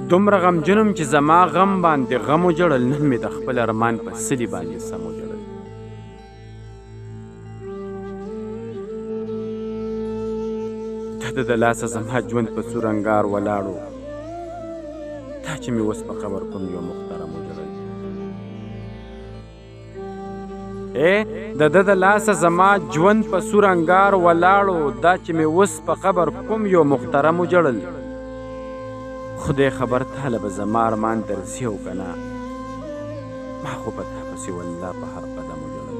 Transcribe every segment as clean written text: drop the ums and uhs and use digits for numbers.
دومره غمجنم چې زما غم باندې غم وجړل، نن مې د خپل ارمان په سلي باندې سم وجړل. د لاسه زما ژوند په سور انګار ولاړو، دا چې مې اوس په قبر کوم یو محترم وجړل. د لاسه زما ژوند په سور انګار ولاړو، دا چې مې اوس په قبر کوم یو محترم وجړل. خدای خبر تاله به زما ارمان درځي او که نه، ما خو په تا پسې والله په هر قدم وجړل.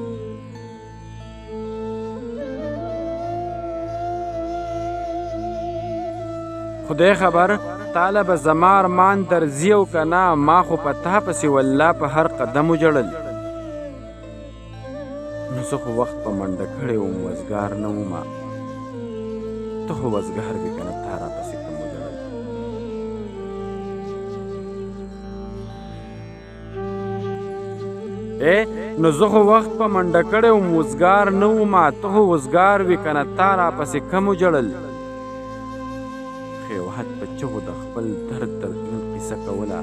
خدای خبر تاله به زما ارمان درځي او که نه، ما خو په تا پسې والله په هر قدم وجړل. نو زه خو وخت په منډه کړی وم، وزګار نه ومه، ته خو وزګار وې که نه، تا راپسې کم وجړل. نو زه خو وخت په منډه کړی وم، وزګار نه ومه، ته خو وزګار وې که نه، تا راپسې کم وجړل. خیوات په چغو د خپل درد دردون قیسه کوله،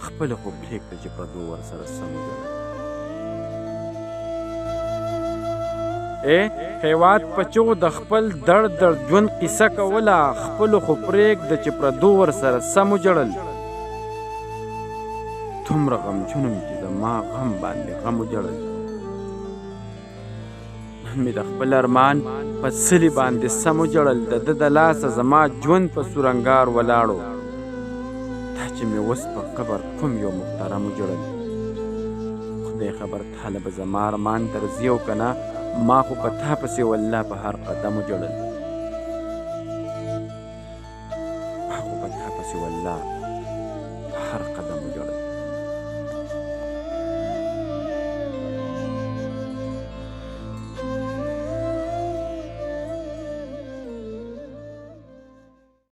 خپله خو پرېږده چې پردو ورسره سم وجړل. هیواد په چغو د خپل درد ژوند قیسه کوله، خپلو خو پرېږده چې پردو ورسره سم وجړل. دومره غمجنم چې زما غم باندې غم وجړل، نن مې د خپل ارمان په سلي باندې سم وجړل. د لاسه زما ژوند په سور انګار ولاړو، دا چې مې اوس په قبر کوم یو محترم وجړل. خدای خبر تاله به زما ارمان درځي او که نه، ما خو په تا پسې والله په هر قدم وجړل. ما خو په تا پسې والله